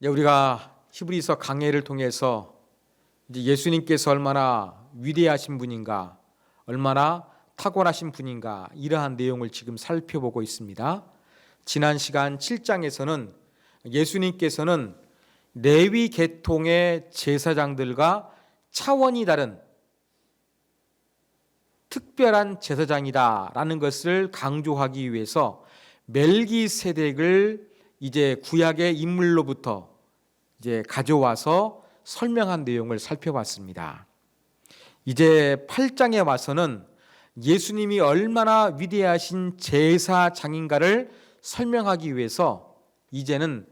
우리가 히브리서 강해를 통해서 이제 예수님께서 얼마나 위대하신 분인가, 얼마나 탁월하신 분인가, 이러한 내용을 지금 살펴보고 있습니다. 지난 시간 7장에서는 예수님께서는 레위 계통의 제사장들과 차원이 다른 특별한 제사장이다라는 것을 강조하기 위해서 멜기세덱을 이제 구약의 인물로부터 이제 가져와서 설명한 내용을 살펴봤습니다. 이제 8장에 와서는 예수님이 얼마나 위대하신 제사장인가를 설명하기 위해서 이제는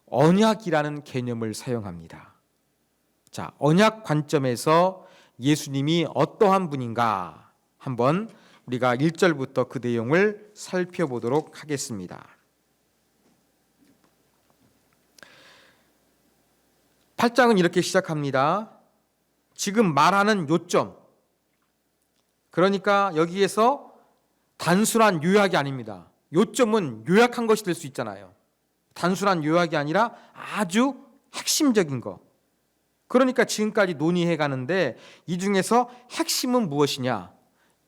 언약이라는 개념을 사용합니다. 자, 언약 관점에서 예수님이 어떠한 분인가 한번 우리가 1절부터 그 내용을 살펴보도록 하겠습니다. 8장은 이렇게 시작합니다. 지금 말하는 요점, 그러니까 여기에서 단순한 요약이 아닙니다. 요점은 요약한 것이 될 수 있잖아요. 단순한 요약이 아니라 아주 핵심적인 것. 그러니까 지금까지 논의해 가는데 이 중에서 핵심은 무엇이냐?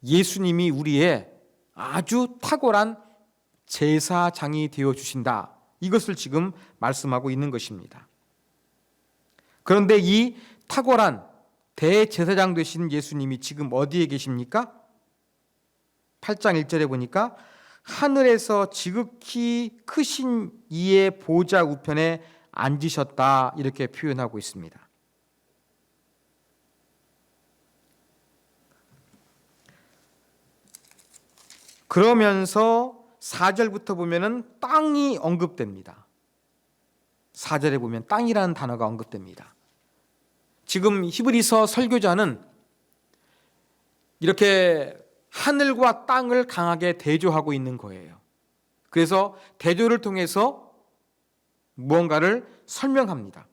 예수님이 우리의 아주 탁월한 제사장이 되어 주신다. 이것을 지금 말씀하고 있는 것입니다. 그런데 이 탁월한 대제사장 되신 예수님이 지금 어디에 계십니까? 8장 1절에 보니까 하늘에서 지극히 크신 이의 보좌 우편에 앉으셨다, 이렇게 표현하고 있습니다. 그러면서 4절부터 보면은 땅이 언급됩니다. 4절에 보면 땅이라는 단어가 언급됩니다. 지금 히브리서 설교자는 이렇게 하늘과 땅을 강하게 대조하고 있는 거예요. 그래서 대조를 통해서 무언가를 설명합니다.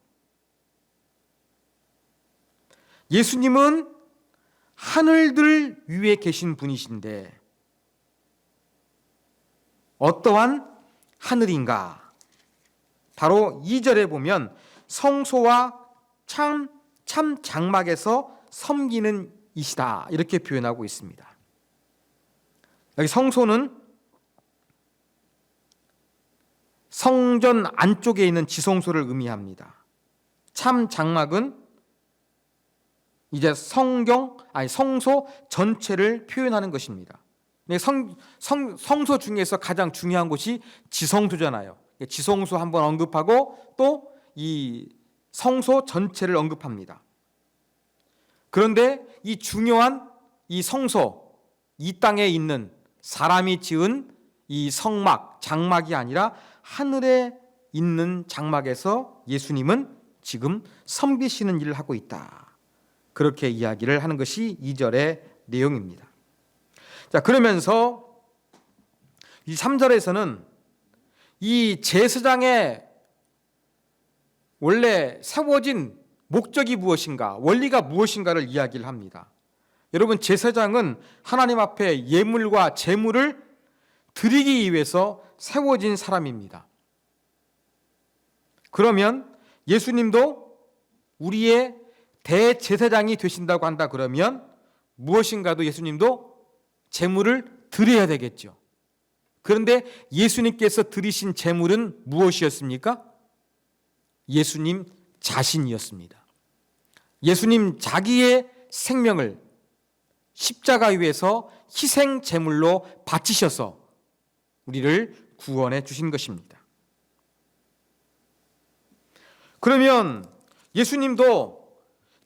예수님은 하늘들 위에 계신 분이신데 어떠한 하늘인가? 바로 2절에 보면 성소와 참 장막에서 섬기는 이시다, 이렇게 표현하고 있습니다. 여기 성소는 성전 안쪽에 있는 지성소를 의미합니다. 참 장막은 이제 성소 전체를 표현하는 것입니다. 성소 중에서 가장 중요한 곳이 지성소잖아요. 지성소 한번 언급하고 또 이 성소 전체를 언급합니다. 그런데 이 중요한 이 성소, 이 땅에 있는 사람이 지은 이 성막, 장막이 아니라 하늘에 있는 장막에서 예수님은 지금 섬기시는 일을 하고 있다, 그렇게 이야기를 하는 것이 2절의 내용입니다. 자, 그러면서 이 3절에서는 이 제사장의 원래 세워진 목적이 무엇인가, 원리가 무엇인가를 이야기를 합니다. 여러분, 제사장은 하나님 앞에 예물과 제물을 드리기 위해서 세워진 사람입니다. 그러면 예수님도 우리의 대제사장이 되신다고 한다 그러면 무엇인가도 예수님도 제물을 드려야 되겠죠. 그런데 예수님께서 드리신 제물은 무엇이었습니까? 예수님 자신이었습니다. 예수님 자기의 생명을 십자가 위에서 희생 제물로 바치셔서 우리를 구원해 주신 것입니다. 그러면 예수님도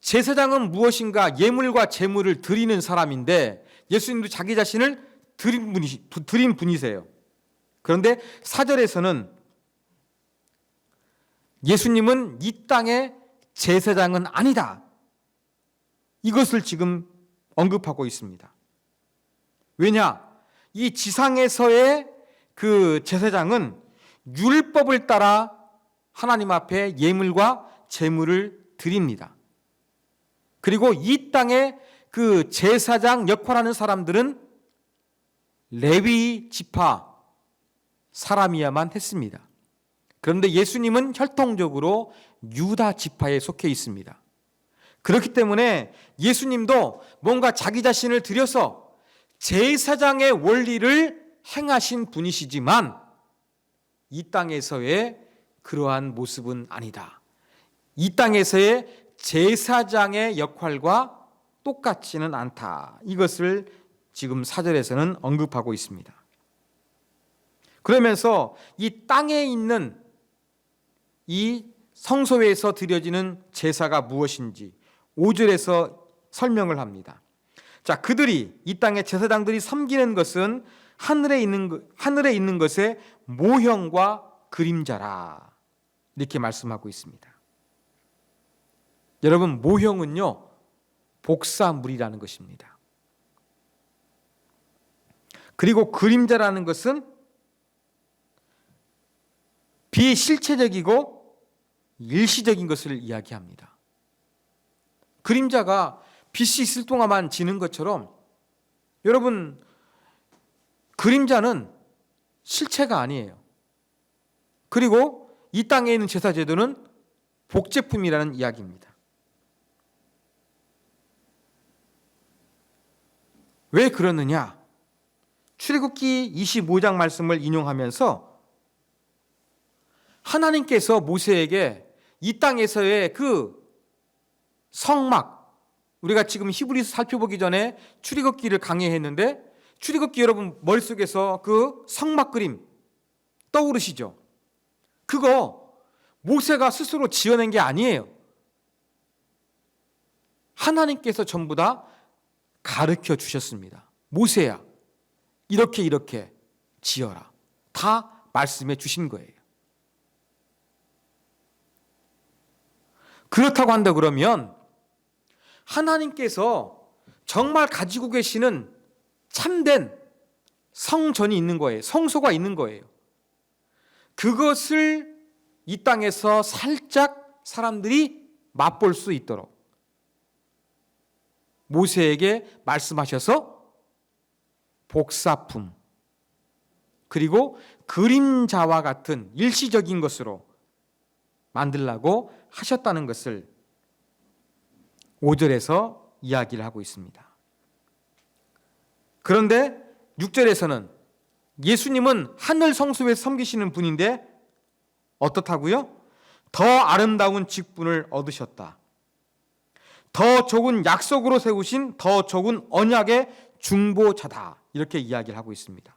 제사장은 무엇인가, 예물과 제물을 드리는 사람인데 예수님도 자기 자신을 드린 분이세요. 그런데 4절에서는 예수님은 이 땅의 제사장은 아니다, 이것을 지금 언급하고 있습니다. 왜냐? 이 지상에서의 그 제사장은 율법을 따라 하나님 앞에 예물과 제물을 드립니다. 그리고 이 땅에 그 제사장 역할하는 사람들은 레위 지파 사람이야만 했습니다. 그런데 예수님은 혈통적으로 유다 지파에 속해 있습니다. 그렇기 때문에 예수님도 뭔가 자기 자신을 들여서 제사장의 원리를 행하신 분이시지만 이 땅에서의 그러한 모습은 아니다. 이 땅에서의 제사장의 역할과 똑같지는 않다. 이것을 지금 4절에서는 언급하고 있습니다. 그러면서 이 땅에 있는 이 성소에서 드려지는 제사가 무엇인지 5절에서 설명을 합니다. 자, 그들이 이 땅의 제사장들이 섬기는 것은 하늘에 있는 것의 모형과 그림자라. 이렇게 말씀하고 있습니다. 여러분, 모형은요, 복사물이라는 것입니다. 그리고 그림자라는 것은 비실체적이고 일시적인 것을 이야기합니다. 그림자가 빛이 있을 동안만 지는 것처럼 여러분, 그림자는 실체가 아니에요. 그리고 이 땅에 있는 제사제도는 복제품이라는 이야기입니다. 왜 그러느냐? 출애굽기 25장 말씀을 인용하면서 하나님께서 모세에게 이 땅에서의 그 성막, 우리가 지금 히브리서 살펴보기 전에 출애굽기를 강의했는데 출애굽기 여러분 머릿속에서 그 성막 그림 떠오르시죠? 그거 모세가 스스로 지어낸 게 아니에요. 하나님께서 전부 다 가르쳐 주셨습니다. 모세야, 이렇게 지어라. 다 말씀해 주신 거예요. 그렇다고 한다 그러면 하나님께서 정말 가지고 계시는 참된 성전이 있는 거예요. 성소가 있는 거예요. 그것을 이 땅에서 살짝 사람들이 맛볼 수 있도록 모세에게 말씀하셔서 복사품 그리고 그림자와 같은 일시적인 것으로 만들라고 하셨다는 것을 5절에서 이야기를 하고 있습니다. 그런데 6절에서는 예수님은 하늘 성소에 섬기시는 분인데 어떻다고요? 더 아름다운 직분을 얻으셨다. 더 좋은 약속으로 세우신 더 좋은 언약의 중보자다. 이렇게 이야기를 하고 있습니다.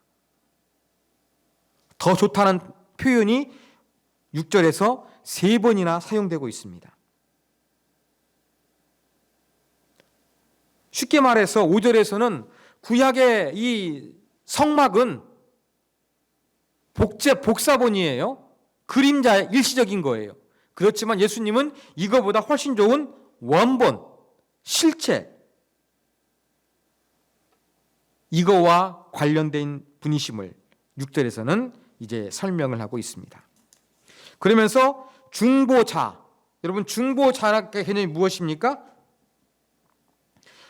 더 좋다는 표현이 6절에서 3번이나 사용되고 있습니다. 쉽게 말해서 5절에서는 구약의 이 성막은 복사본이에요. 그림자 일시적인 거예요. 그렇지만 예수님은 이거보다 훨씬 좋은 원본, 실체, 이거와 관련된 분이심을 6절에서는 이제 설명을 하고 있습니다. 그러면서 중보자, 여러분 중보자의 개념이 무엇입니까?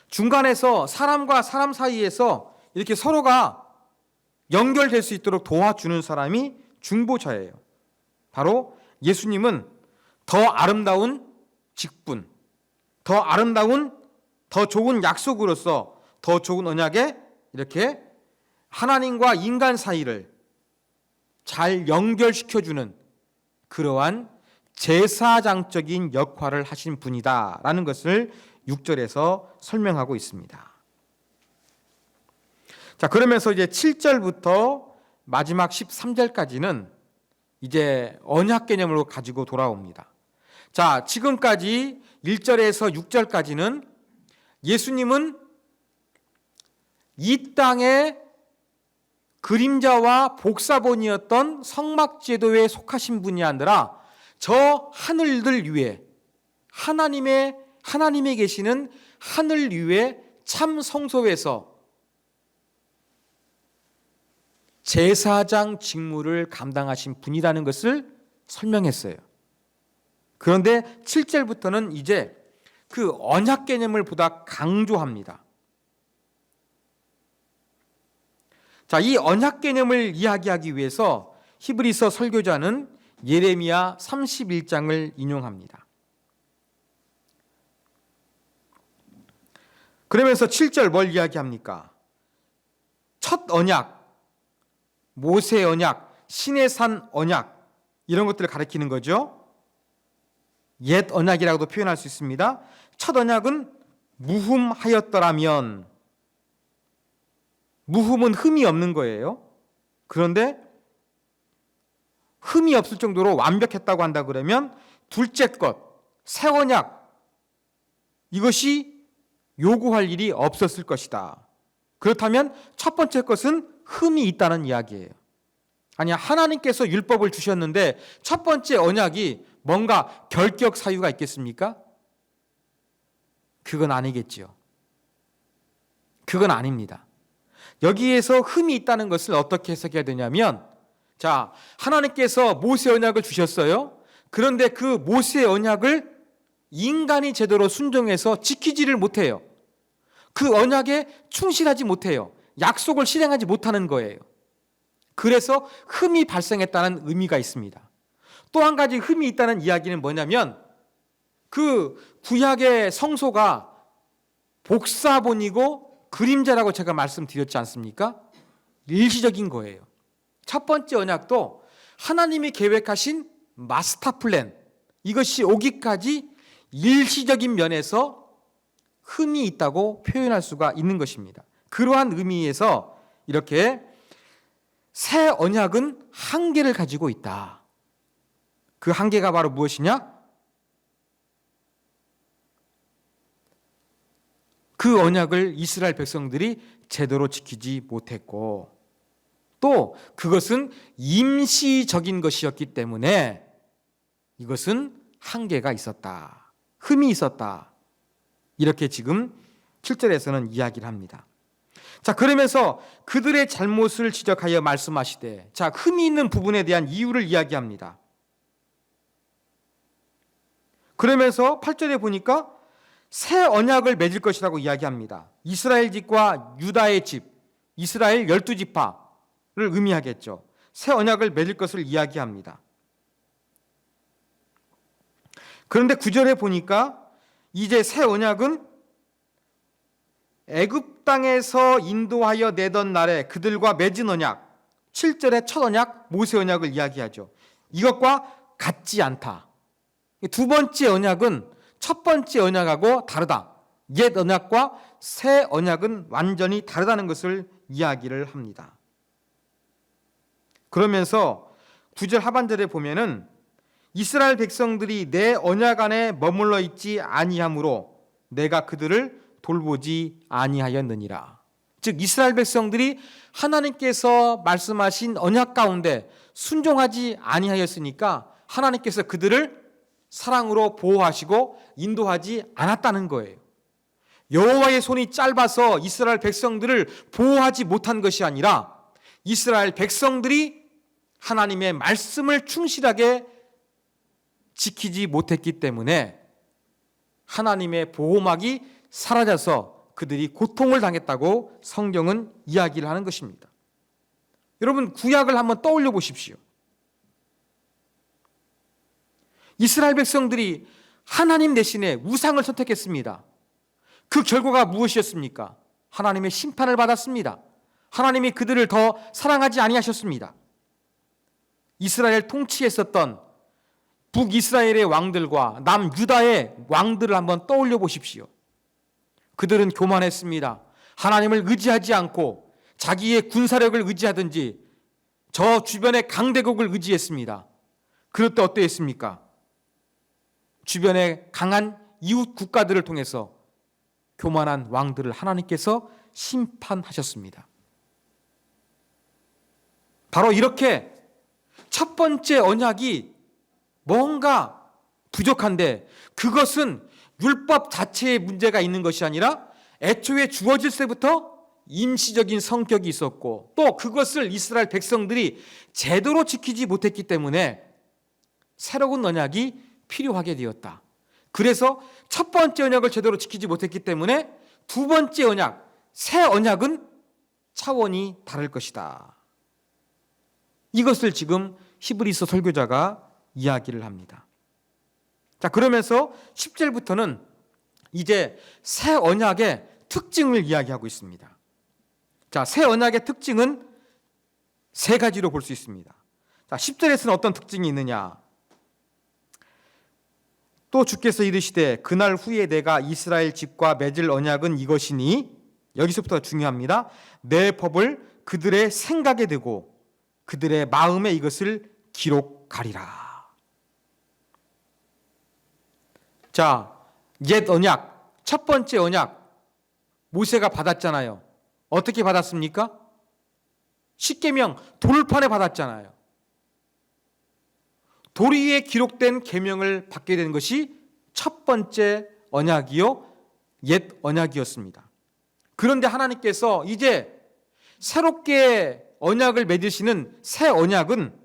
중간에서 사람과 사람 사이에서 이렇게 서로가 연결될 수 있도록 도와주는 사람이 중보자예요. 바로 예수님은 더 아름다운 직분, 더 아름다운, 더 좋은 약속으로서 더 좋은 언약에 이렇게 하나님과 인간 사이를 잘 연결시켜주는 그러한 제사장적인 역할을 하신 분이다라는 것을 6절에서 설명하고 있습니다. 자, 그러면서 이제 7절부터 마지막 13절까지는 이제 언약 개념으로 가지고 돌아옵니다. 자, 지금까지 1절에서 6절까지는 예수님은 이 땅의 그림자와 복사본이었던 성막제도에 속하신 분이 아니라 저 하늘들 위에 하나님의 계시는 하늘 위에 참 성소에서 제사장 직무를 감당하신 분이라는 것을 설명했어요. 그런데 7절부터는 이제 그 언약 개념을 보다 강조합니다. 자, 이 언약 개념을 이야기하기 위해서 히브리서 설교자는 예레미야 31장을 인용합니다. 그러면서 7절 뭘 이야기합니까? 첫 언약, 모세 언약, 시내산 언약, 이런 것들을 가리키는 거죠. 옛 언약이라고도 표현할 수 있습니다. 첫 언약은 무흠하였더라면, 무흠은 흠이 없는 거예요. 그런데 흠이 없을 정도로 완벽했다고 한다 그러면 둘째 것, 새 언약, 이것이 요구할 일이 없었을 것이다. 그렇다면 첫 번째 것은 흠이 있다는 이야기예요. 아니, 하나님께서 율법을 주셨는데 첫 번째 언약이 뭔가 결격 사유가 있겠습니까? 그건 아니겠지요. 그건 아닙니다. 여기에서 흠이 있다는 것을 어떻게 해석해야 되냐면, 자, 하나님께서 모세 언약을 주셨어요. 그런데 그 모세 언약을 인간이 제대로 순종해서 지키지를 못해요. 그 언약에 충실하지 못해요. 약속을 실행하지 못하는 거예요. 그래서 흠이 발생했다는 의미가 있습니다. 또 한 가지 흠이 있다는 이야기는 뭐냐면, 그 구약의 성소가 복사본이고 그림자라고 제가 말씀드렸지 않습니까? 일시적인 거예요. 첫 번째 언약도 하나님이 계획하신 마스터 플랜, 이것이 오기까지 일시적인 면에서 흠이 있다고 표현할 수가 있는 것입니다. 그러한 의미에서 이렇게 새 언약은 한계를 가지고 있다. 그 한계가 바로 무엇이냐? 그 언약을 이스라엘 백성들이 제대로 지키지 못했고, 또 그것은 임시적인 것이었기 때문에 이것은 한계가 있었다. 흠이 있었다. 이렇게 지금 7절에서는 이야기를 합니다. 자, 그러면서 그들의 잘못을 지적하여 말씀하시되, 자, 흠이 있는 부분에 대한 이유를 이야기합니다. 그러면서 8절에 보니까 새 언약을 맺을 것이라고 이야기합니다. 이스라엘 집과 유다의 집, 이스라엘 12지파를 의미하겠죠. 새 언약을 맺을 것을 이야기합니다. 그런데 9절에 보니까 이제 새 언약은 애굽 땅에서 인도하여 내던 날에 그들과 맺은 언약, 7절의 첫 언약 모세 언약을 이야기하죠. 이것과 같지 않다. 두 번째 언약은 첫 번째 언약하고 다르다. 옛 언약과 새 언약은 완전히 다르다는 것을 이야기를 합니다. 그러면서 9절 하반절에 보면은 이스라엘 백성들이 내 언약 안에 머물러 있지 아니하므로 내가 그들을 돌보지 아니하였느니라. 즉 이스라엘 백성들이 하나님께서 말씀하신 언약 가운데 순종하지 아니하였으니까 하나님께서 그들을 사랑으로 보호하시고 인도하지 않았다는 거예요. 여호와의 손이 짧아서 이스라엘 백성들을 보호하지 못한 것이 아니라 이스라엘 백성들이 하나님의 말씀을 충실하게 지키지 못했기 때문에 하나님의 보호막이 사라져서 그들이 고통을 당했다고 성경은 이야기를 하는 것입니다. 여러분, 구약을 한번 떠올려 보십시오. 이스라엘 백성들이 하나님 대신에 우상을 선택했습니다. 그 결과가 무엇이었습니까? 하나님의 심판을 받았습니다. 하나님이 그들을 더 사랑하지 아니하셨습니다. 이스라엘 통치했었던 북이스라엘의 왕들과 남유다의 왕들을 한번 떠올려 보십시오. 그들은 교만했습니다. 하나님을 의지하지 않고 자기의 군사력을 의지하든지 저 주변의 강대국을 의지했습니다. 그럴 때 어떠했습니까? 주변의 강한 이웃 국가들을 통해서 교만한 왕들을 하나님께서 심판하셨습니다. 바로 이렇게 첫 번째 언약이 뭔가 부족한데 그것은 율법 자체에 문제가 있는 것이 아니라 애초에 주어질 때부터 임시적인 성격이 있었고 또 그것을 이스라엘 백성들이 제대로 지키지 못했기 때문에 새로운 언약이 필요하게 되었다. 그래서 첫 번째 언약을 제대로 지키지 못했기 때문에 두 번째 언약, 새 언약은 차원이 다를 것이다. 이것을 지금 히브리서 설교자가 이야기를 합니다. 자, 그러면서 10절부터는 이제 새 언약의 특징을 이야기하고 있습니다. 자, 새 언약의 특징은 세 가지로 볼 수 있습니다. 자, 10절에서는 어떤 특징이 있느냐? 또 주께서 이르시되 그날 후에 내가 이스라엘 집과 맺을 언약은 이것이니, 여기서부터 중요합니다. 내 법을 그들의 생각에 두고 그들의 마음에 이것을 기록하리라. 자, 옛 언약, 첫 번째 언약 모세가 받았잖아요. 어떻게 받았습니까? 십계명 돌판에 받았잖아요. 돌 위에 기록된 계명을 받게 된 것이 첫 번째 언약이요, 옛 언약이었습니다. 그런데 하나님께서 이제 새롭게 언약을 맺으시는 새 언약은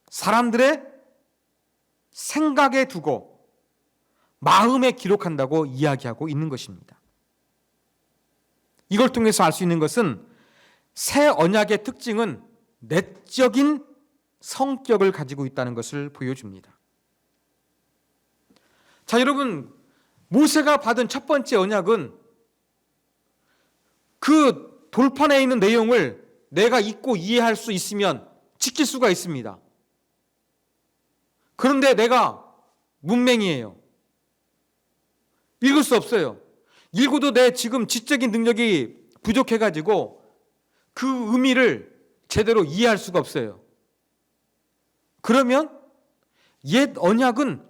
사람들의 생각에 두고 마음에 기록한다고 이야기하고 있는 것입니다. 이걸 통해서 알 수 있는 것은 새 언약의 특징은 내적인 성격을 가지고 있다는 것을 보여줍니다. 자, 여러분, 모세가 받은 첫 번째 언약은 그 돌판에 있는 내용을 내가 읽고 이해할 수 있으면 지킬 수가 있습니다. 그런데 내가 문맹이에요. 읽을 수 없어요. 읽어도 내 지금 지적인 능력이 부족해가지고 그 의미를 제대로 이해할 수가 없어요. 그러면 옛 언약은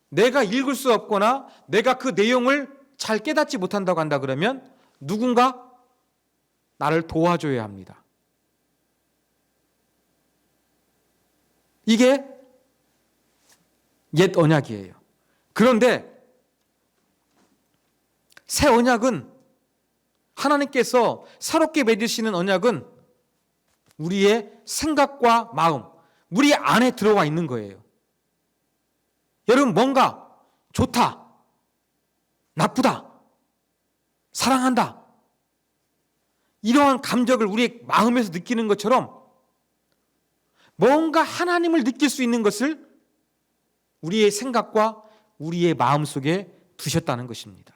내가 읽을 수 없거나 내가 그 내용을 잘 깨닫지 못한다고 한다 그러면 누군가 나를 도와줘야 합니다. 이게 옛 언약이에요. 그런데 새 언약은, 하나님께서 새롭게 맺으시는 언약은 우리의 생각과 마음, 우리 안에 들어와 있는 거예요. 여러분, 뭔가 좋다, 나쁘다, 사랑한다, 이러한 감정을 우리의 마음에서 느끼는 것처럼 뭔가 하나님을 느낄 수 있는 것을 우리의 생각과 우리의 마음 속에 두셨다는 것입니다.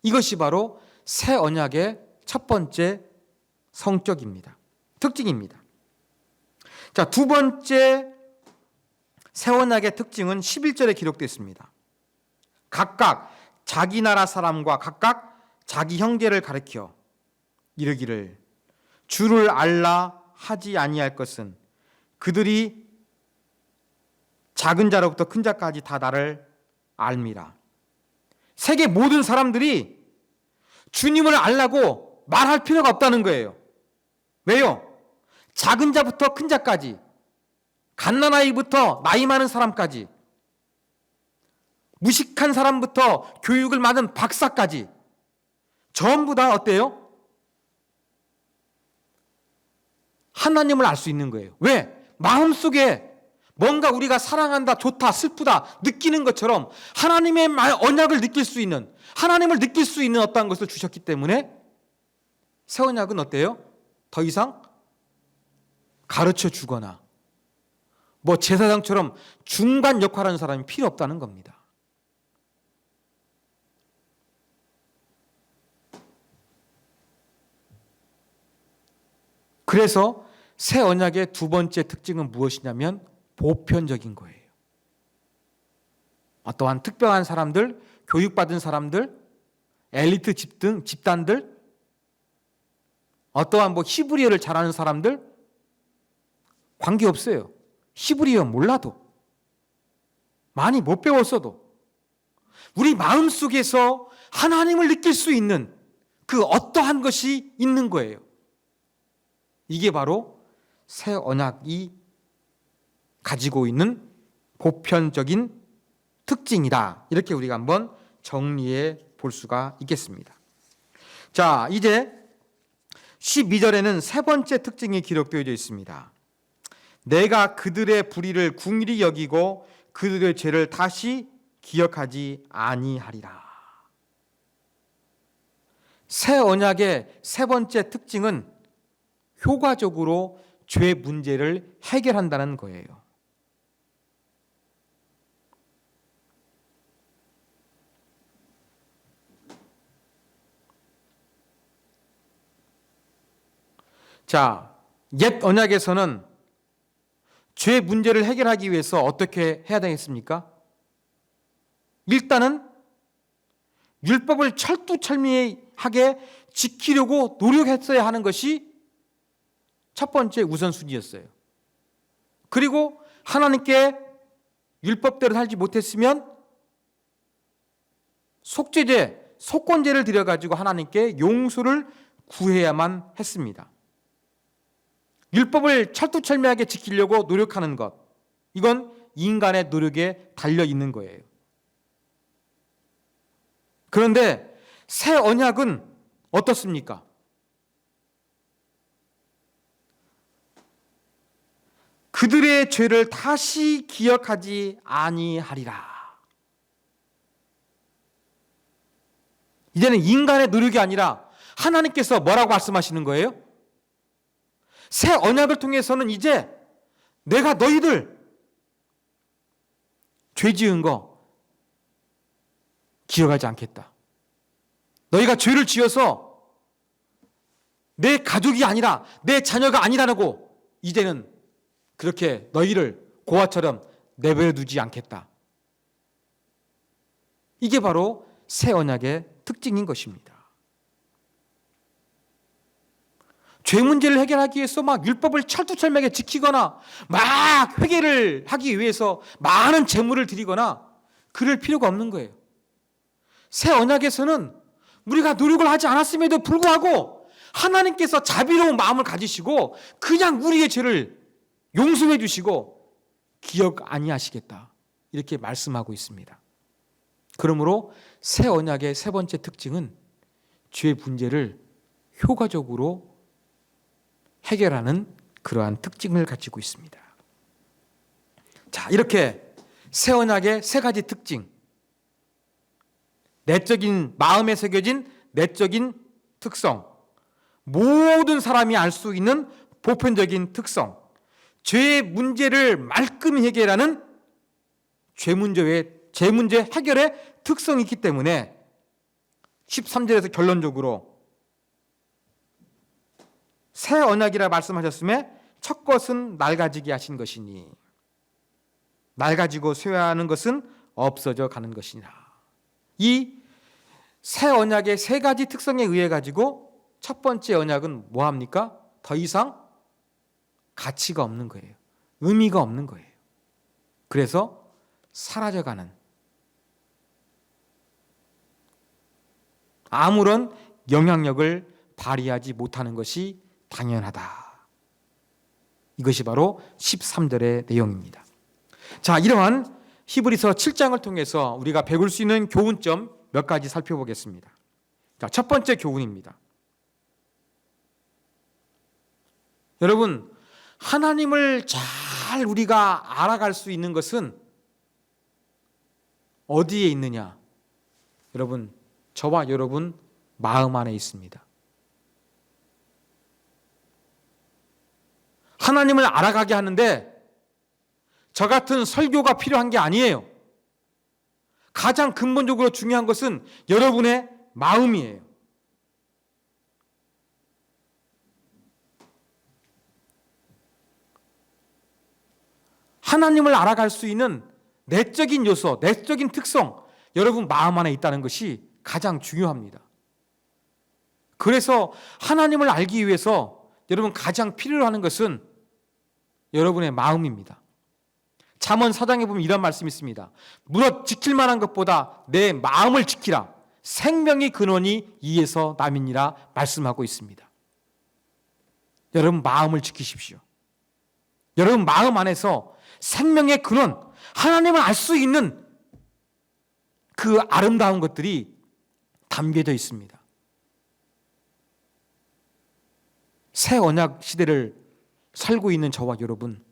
이것이 바로 새 언약의 첫 번째 성격입니다. 특징입니다. 자, 두 번째 새 언약의 특징은 11절에 기록되어 있습니다. 각각 자기 나라 사람과 각각 자기 형제를 가리켜 이르기를 주를 알라 하지 아니할 것은 그들이 작은 자로부터 큰 자까지 다 나를 알미라. 세계 모든 사람들이 주님을 알라고 말할 필요가 없다는 거예요. 왜요? 작은 자부터 큰 자까지, 갓난아이부터 나이 많은 사람까지, 무식한 사람부터 교육을 받은 박사까지 전부 다 어때요? 하나님을 알 수 있는 거예요. 왜? 마음속에 뭔가 우리가 사랑한다, 좋다, 슬프다 느끼는 것처럼 하나님의 언약을 느낄 수 있는, 하나님을 느낄 수 있는 어떠한 것을 주셨기 때문에 새 언약은 어때요? 더 이상 가르쳐 주거나 뭐 제사장처럼 중간 역할하는 사람이 필요 없다는 겁니다. 그래서 새 언약의 두 번째 특징은 무엇이냐면 보편적인 거예요. 어떠한 특별한 사람들, 교육받은 사람들, 엘리트 집단들, 어떠한 히브리어를 잘하는 사람들 관계없어요. 히브리어 몰라도, 많이 못 배웠어도 우리 마음속에서 하나님을 느낄 수 있는 그 어떠한 것이 있는 거예요. 이게 바로 새 언약이 가지고 있는 보편적인 특징이다. 이렇게 우리가 한번 정리해 볼 수가 있겠습니다. 자, 이제 12절에는 세 번째 특징이 기록되어 있습니다. 내가 그들의 불의를 궁일이 여기고 그들의 죄를 다시 기억하지 아니하리라. 새 언약의 세 번째 특징은 효과적으로 죄 문제를 해결한다는 거예요. 자, 옛 언약에서는 죄 문제를 해결하기 위해서 어떻게 해야 되겠습니까? 일단은 율법을 철두철미하게 지키려고 노력했어야 하는 것이 첫 번째 우선순위였어요. 그리고 하나님께 율법대로 살지 못했으면 속죄제, 속건제를 드려가지고 하나님께 용서를 구해야만 했습니다. 율법을 철두철미하게 지키려고 노력하는 것, 이건 인간의 노력에 달려 있는 거예요. 그런데 새 언약은 어떻습니까? 그들의 죄를 다시 기억하지 아니하리라. 이제는 인간의 노력이 아니라 하나님께서 뭐라고 말씀하시는 거예요? 새 언약을 통해서는 이제 내가 너희들 죄 지은 거 기억하지 않겠다. 너희가 죄를 지어서 내 가족이 아니라 내 자녀가 아니라고 이제는 그렇게 너희를 고아처럼 내버려 두지 않겠다. 이게 바로 새 언약의 특징인 것입니다. 죄 문제를 해결하기 위해서 막 율법을 철두철미하게 지키거나 막 회개를 하기 위해서 많은 재물을 드리거나 그럴 필요가 없는 거예요. 새 언약에서는 우리가 노력을 하지 않았음에도 불구하고 하나님께서 자비로운 마음을 가지시고 그냥 우리의 죄를 용서해 주시고 기억 아니하시겠다, 이렇게 말씀하고 있습니다. 그러므로 새 언약의 세 번째 특징은 죄 문제를 효과적으로 해결하는 그러한 특징을 가지고 있습니다. 자, 이렇게 새 언약의 세 가지 특징, 내적인 마음에 새겨진 내적인 특성, 모든 사람이 알 수 있는 보편적인 특성, 죄의 문제를 말끔히 해결하는 죄 문제 해결의 특성이 있기 때문에 13절에서 결론적으로 새 언약이라 말씀하셨음에 첫 것은 낡아지게 하신 것이니 낡아지고 쇠하는 것은 없어져 가는 것이니라. 이 새 언약의 세 가지 특성에 의해 가지고 첫 번째 언약은 뭐합니까? 더 이상 가치가 없는 거예요. 의미가 없는 거예요. 그래서 사라져가는, 아무런 영향력을 발휘하지 못하는 것이 당연하다. 이것이 바로 13절의 내용입니다. 자, 이러한 히브리서 7장을 통해서 우리가 배울 수 있는 교훈점 몇 가지 살펴보겠습니다. 자, 첫 번째 교훈입니다. 여러분, 하나님을 잘 우리가 알아갈 수 있는 것은 어디에 있느냐? 여러분, 저와 여러분 마음 안에 있습니다. 하나님을 알아가게 하는데 저 같은 설교가 필요한 게 아니에요. 가장 근본적으로 중요한 것은 여러분의 마음이에요. 하나님을 알아갈 수 있는 내적인 요소, 내적인 특성, 여러분 마음 안에 있다는 것이 가장 중요합니다. 그래서 하나님을 알기 위해서 여러분 가장 필요로 하는 것은 여러분의 마음입니다. 잠언 4장에 보면 이런 말씀이 있습니다. 무릇 지킬 만한 것보다 내 마음을 지키라. 생명의 근원이 이에서 남이니라 말씀하고 있습니다. 여러분 마음을 지키십시오. 여러분 마음 안에서 생명의 근원, 하나님을 알 수 있는 그 아름다운 것들이 담겨져 있습니다. 새 언약 시대를 살고 있는 저와 여러분,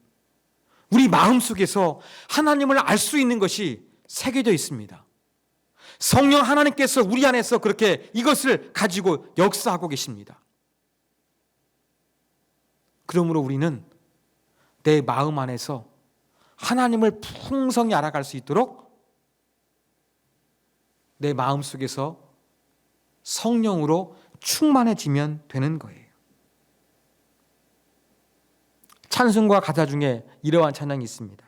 우리 마음속에서 하나님을 알 수 있는 것이 새겨져 있습니다. 성령 하나님께서 우리 안에서 그렇게 이것을 가지고 역사하고 계십니다. 그러므로 우리는 내 마음 안에서 하나님을 풍성히 알아갈 수 있도록 내 마음 속에서 성령으로 충만해지면 되는 거예요. 찬송과 가사 중에 이러한 찬양이 있습니다.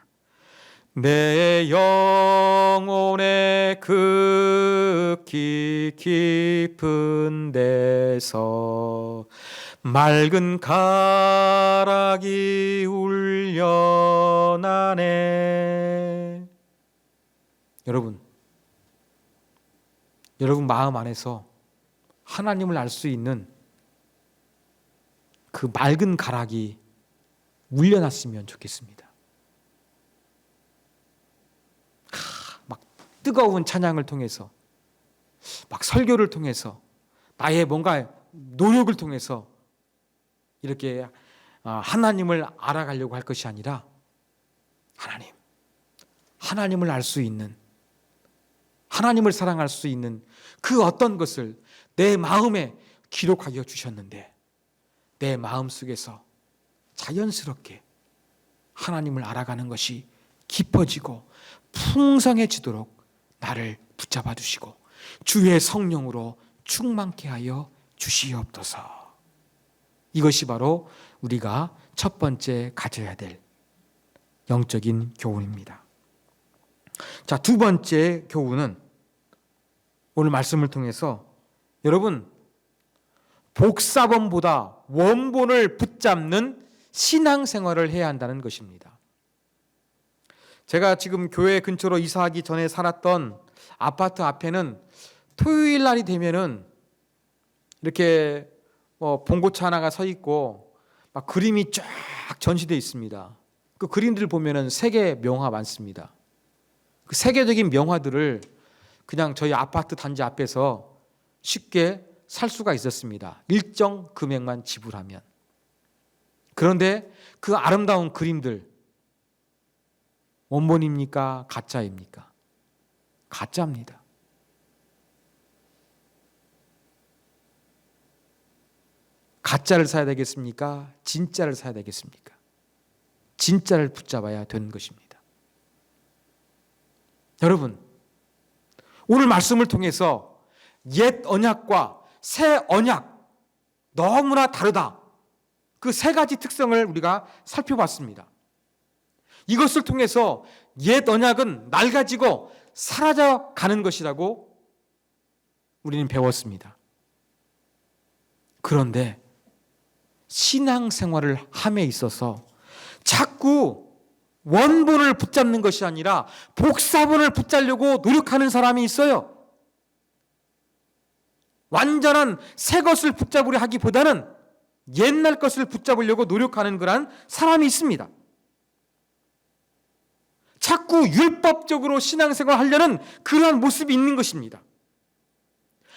내 영혼의 극히 깊은 데서 맑은 가락이 울려나네. 여러분 마음 안에서 하나님을 알 수 있는 그 맑은 가락이 울려났으면 좋겠습니다. 막 뜨거운 찬양을 통해서, 막 설교를 통해서, 나의 뭔가 노력을 통해서 이렇게 하나님을 알아가려고 할 것이 아니라 하나님을 알 수 있는, 하나님을 사랑할 수 있는 그 어떤 것을 내 마음에 기록하여 주셨는데 내 마음 속에서 자연스럽게 하나님을 알아가는 것이 깊어지고 풍성해지도록 나를 붙잡아 주시고 주의 성령으로 충만케 하여 주시옵소서. 이것이 바로 우리가 첫 번째 가져야 될 영적인 교훈입니다. 자, 두 번째 교훈은 오늘 말씀을 통해서 여러분, 복사본보다 원본을 붙잡는 신앙생활을 해야 한다는 것입니다. 제가 지금 교회 근처로 이사하기 전에 살았던 아파트 앞에는 토요일 날이 되면은 이렇게 봉고차 하나가 서 있고 막 그림이 쫙 전시되어 있습니다. 그 그림들 보면은 세계 명화 많습니다. 그 세계적인 명화들을 그냥 저희 아파트 단지 앞에서 쉽게 살 수가 있었습니다. 일정 금액만 지불하면. 그런데 그 아름다운 그림들 원본입니까? 가짜입니까? 가짜입니다. 가짜를 사야 되겠습니까? 진짜를 사야 되겠습니까? 진짜를 붙잡아야 되는 것입니다. 여러분, 오늘 말씀을 통해서 옛 언약과 새 언약 너무나 다르다. 그 세 가지 특성을 우리가 살펴봤습니다. 이것을 통해서 옛 언약은 낡아지고 사라져 가는 것이라고 우리는 배웠습니다. 그런데 신앙생활을 함에 있어서 자꾸 원본을 붙잡는 것이 아니라 복사본을 붙잡려고 노력하는 사람이 있어요. 완전한 새 것을 붙잡으려 하기보다는 옛날 것을 붙잡으려고 노력하는 그런 사람이 있습니다. 자꾸 율법적으로 신앙생활을 하려는 그러한 모습이 있는 것입니다.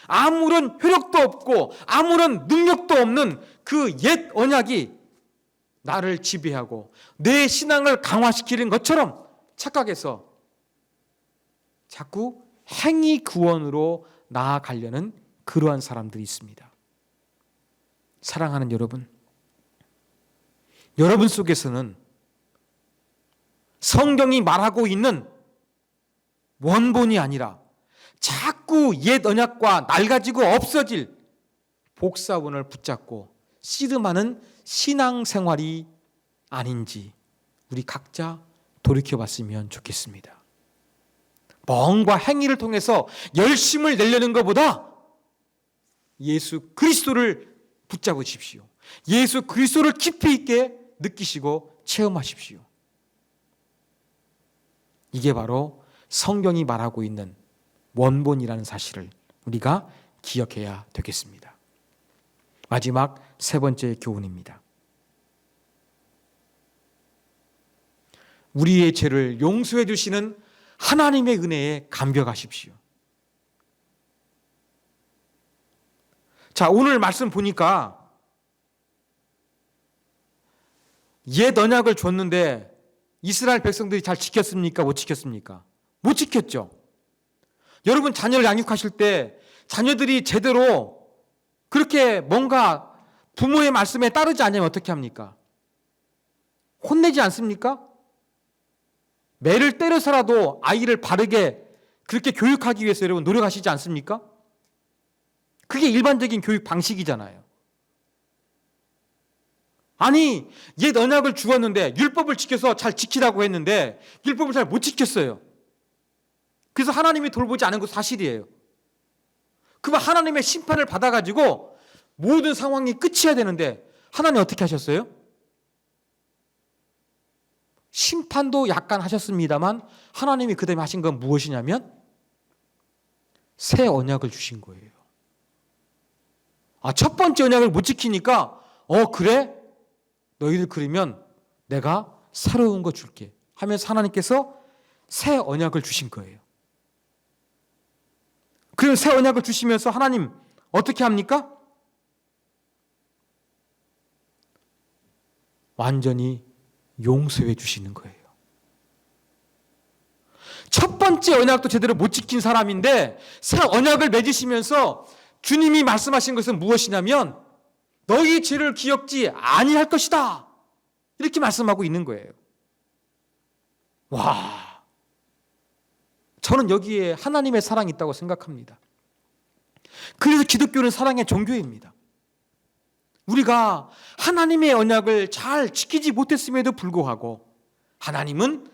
아무런 효력도 없고 아무런 능력도 없는 그 옛 언약이 나를 지배하고 내 신앙을 강화시키는 것처럼 착각해서 자꾸 행위 구원으로 나아가려는 그러한 사람들이 있습니다. 사랑하는 여러분, 여러분 속에서는 성경이 말하고 있는 원본이 아니라 자꾸 옛 언약과 낡아지고 없어질 복사본을 붙잡고 씨름하는 신앙생활이 아닌지 우리 각자 돌이켜봤으면 좋겠습니다. 뭔가 행위를 통해서 열심을 내려는 것보다 예수 그리스도를 붙잡으십시오. 예수 그리스도를 깊이 있게 느끼시고 체험하십시오. 이게 바로 성경이 말하고 있는 원본이라는 사실을 우리가 기억해야 되겠습니다. 마지막 세 번째 교훈입니다. 우리의 죄를 용서해 주시는 하나님의 은혜에 감격하십시오. 자, 오늘 말씀 보니까 옛 언약을 줬는데 이스라엘 백성들이 잘 지켰습니까? 못 지켰습니까? 못 지켰죠. 여러분 자녀를 양육하실 때 자녀들이 제대로 그렇게 뭔가 부모의 말씀에 따르지 않으면 어떻게 합니까? 혼내지 않습니까? 매를 때려서라도 아이를 바르게 그렇게 교육하기 위해서 여러분 노력하시지 않습니까? 그게 일반적인 교육 방식이잖아요. 아니, 옛 언약을 주었는데 율법을 지켜서 잘 지키라고 했는데 율법을 잘 못 지켰어요. 그래서 하나님이 돌보지 않은 것 사실이에요. 그럼 하나님의 심판을 받아가지고 모든 상황이 끝이어야 되는데 하나님 어떻게 하셨어요? 심판도 약간 하셨습니다만 하나님이 그 다음에 하신 건 무엇이냐면 새 언약을 주신 거예요. 첫 번째 언약을 못 지키니까 그래? 너희들 그러면 내가 새로운 거 줄게 하면서 하나님께서 새 언약을 주신 거예요. 그럼 새 언약을 주시면서 하나님 어떻게 합니까? 완전히 용서해 주시는 거예요. 첫 번째 언약도 제대로 못 지킨 사람인데 새 언약을 맺으시면서 주님이 말씀하신 것은 무엇이냐면 너희 죄를 기억지 아니할 것이다. 이렇게 말씀하고 있는 거예요. 와, 저는 여기에 하나님의 사랑이 있다고 생각합니다. 그래서 기독교는 사랑의 종교입니다. 우리가 하나님의 언약을 잘 지키지 못했음에도 불구하고 하나님은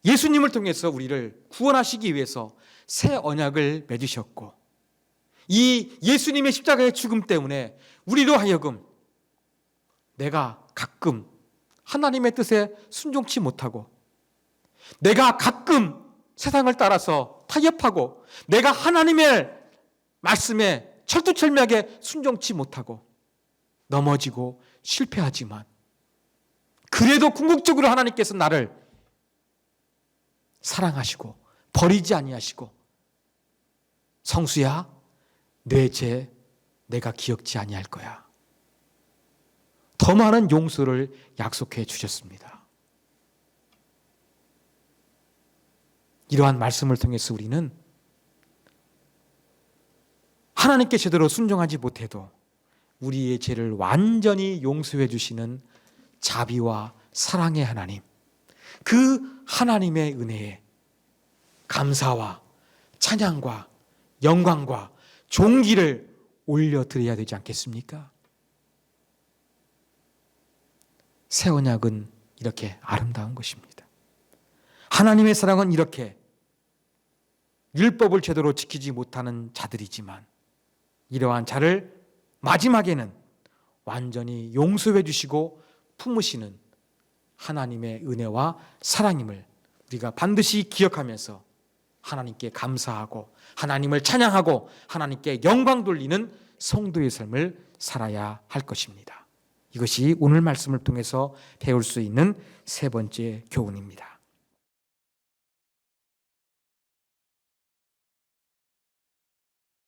예수님을 통해서 우리를 구원하시기 위해서 새 언약을 맺으셨고 이 예수님의 십자가의 죽음 때문에 우리로 하여금 내가 가끔 하나님의 뜻에 순종치 못하고 내가 가끔 세상을 따라서 타협하고 내가 하나님의 말씀에 철두철미하게 순종치 못하고 넘어지고 실패하지만 그래도 궁극적으로 하나님께서 나를 사랑하시고 버리지 아니하시고 성수야 내 죄 내가 기억지 아니할 거야. 더 많은 용서를 약속해 주셨습니다. 이러한 말씀을 통해서 우리는 하나님께 제대로 순종하지 못해도 우리의 죄를 완전히 용서해 주시는 자비와 사랑의 하나님, 그 하나님의 은혜에 감사와 찬양과 영광과 존귀를 올려드려야 되지 않겠습니까? 새 언약은 이렇게 아름다운 것입니다. 하나님의 사랑은 이렇게 율법을 제대로 지키지 못하는 자들이지만 이러한 자를 마지막에는 완전히 용서해 주시고 품으시는 하나님의 은혜와 사랑임을 우리가 반드시 기억하면서 하나님께 감사하고 하나님을 찬양하고 하나님께 영광 돌리는 성도의 삶을 살아야 할 것입니다. 이것이 오늘 말씀을 통해서 배울 수 있는 세 번째 교훈입니다.